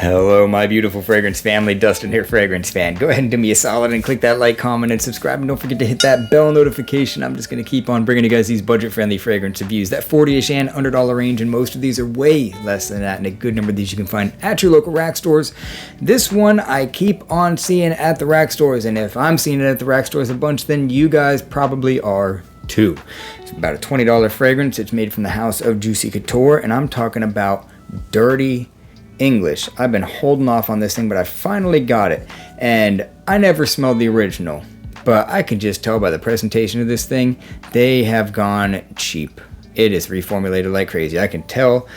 Hello, my beautiful fragrance family. Dustin here, fragrance fan. Go ahead and do me a solid and click that like, comment, and subscribe. And don't forget to hit that bell notification. I'm just going to keep on bringing you guys these budget-friendly fragrance reviews. That 40-ish and $100 range, and most of these are way less than that. And a good number of these you can find at your local rack stores. This one I keep on seeing at the rack stores. And if I'm seeing it at the rack stores a bunch, then you guys probably are too. It's about a $20 fragrance. It's made from the house of Juicy Couture. And I'm talking about Dirty English. I've been holding off on this thing, but I finally got it, and I never smelled the original, but I can just tell by the presentation of this thing, they have gone cheap. It is reformulated like crazy. I can tell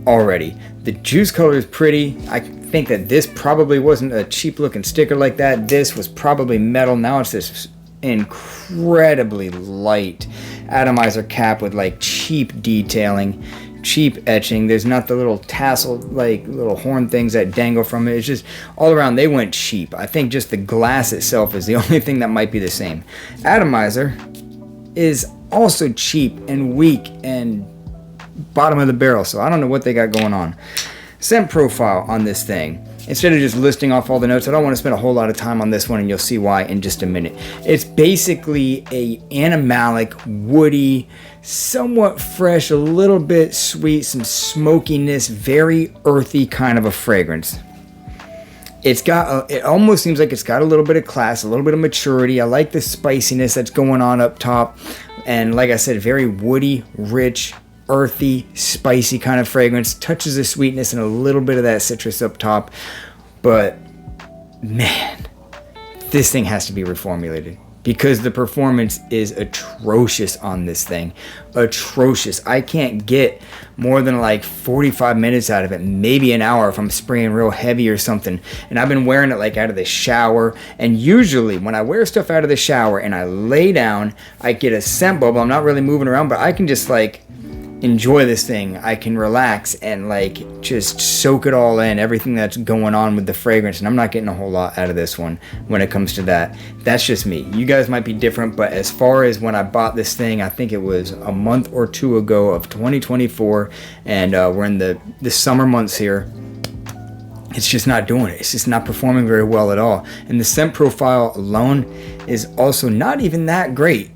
already. The juice color is pretty. I think that this probably wasn't a cheap looking sticker like that. This was probably metal. Now it's this incredibly light atomizer cap with like cheap detailing, cheap etching. There's not the little tassel, like little horn things that dangle from it. It's just all around they went cheap. I think just the glass itself is the only thing that might be the same. Atomizer is also cheap and weak and bottom of the barrel, so I don't know what they got going on. Scent profile on this thing. Instead of just listing off all the notes, I don't want to spend a whole lot of time on this one, and you'll see why in just a minute. It's basically a animalic, woody, somewhat fresh, a little bit sweet, some smokiness, very earthy kind of a fragrance. It almost seems like it's got a little bit of class, a little bit of maturity. I like the spiciness that's going on up top. And like I said, very woody, rich, earthy, spicy kind of fragrance. Touches of sweetness and a little bit of that citrus up top. But man, this thing has to be reformulated, because the performance is atrocious on this thing. Atrocious. I can't get more than like 45 minutes out of it, maybe an hour if I'm spraying real heavy or something. And I've been wearing it like out of the shower. And usually when I wear stuff out of the shower and I lay down, I get a scent bubble. I'm not really moving around, but I can just like enjoy this thing. I can relax and like just soak it all in, everything that's going on with the fragrance. And I'm not getting a whole lot out of this one when it comes to that. That's just me. You guys might be different, but as far as when I bought this thing, I think it was a month or two ago of 2024, and we're in the summer months here. It's just not doing it. It's just not performing very well at all. And the scent profile alone is also not even that great.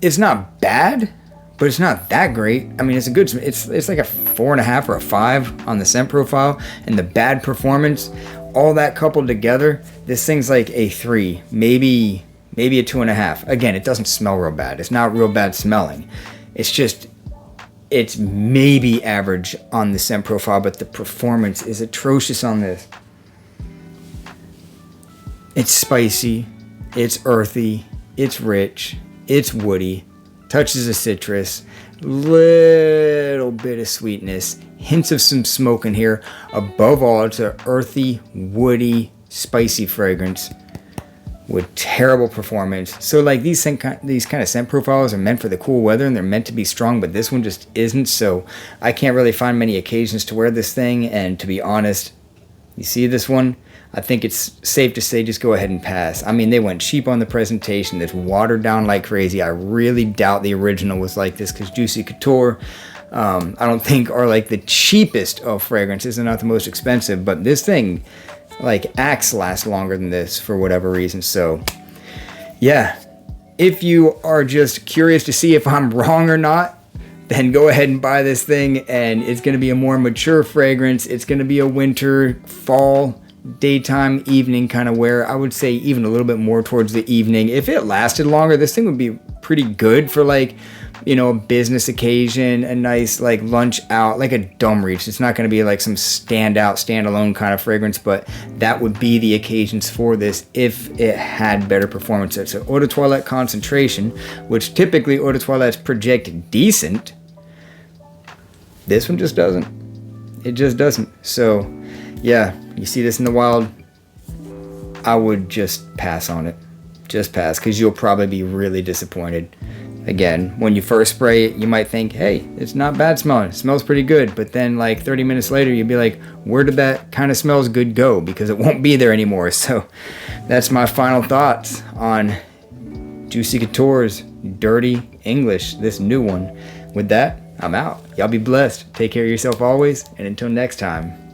It's not bad, but it's not that great. I mean, it's a good, it's like a 4.5 or a 5 on the scent profile, and the bad performance, all that coupled together, this thing's like a 3, maybe a 2.5. Again, it doesn't smell real bad. It's not real bad smelling. It's just, it's maybe average on the scent profile, but the performance is atrocious on this. It's spicy, it's earthy, it's rich, it's woody, touches of citrus, little bit of sweetness, hints of some smoke in here. Above all, it's an earthy, woody, spicy fragrance with terrible performance. So like these kind of scent profiles are meant for the cool weather, and they're meant to be strong, but this one just isn't. So I can't really find many occasions to wear this thing, and to be honest, you see this one, I think it's safe to say just go ahead and pass. I mean, they went cheap on the presentation. It's watered down like crazy. I really doubt the original was like this, because Juicy Couture, I don't think are like the cheapest of fragrances. They're not the most expensive, but this thing, like, Axe lasts longer than this for whatever reason. So yeah, if you are just curious to see if I'm wrong or not, then go ahead and buy this thing, and it's going to be a more mature fragrance. It's going to be a winter, fall, daytime, evening kind of wear. I would say even a little bit more towards the evening. If it lasted longer, this thing would be pretty good for like, you know, a business occasion, a nice like lunch out, like a dumb reach. It's not going to be like some standalone kind of fragrance, but that would be the occasions for this if it had better performance. It's an eau de toilette concentration, which typically eau de toilettes project decent. This one just doesn't. It just doesn't. So yeah, you see this in the wild, I would just pass on it. Just pass, because you'll probably be really disappointed. Again, when you first spray it, you might think, hey, it's not bad smelling. It smells pretty good. But then like 30 minutes later, you'll be like, where did that kind of smells good go? Because it won't be there anymore. So that's my final thoughts on Juicy Couture's Dirty English, this new one. With that, I'm out. Y'all be blessed. Take care of yourself always. And until next time.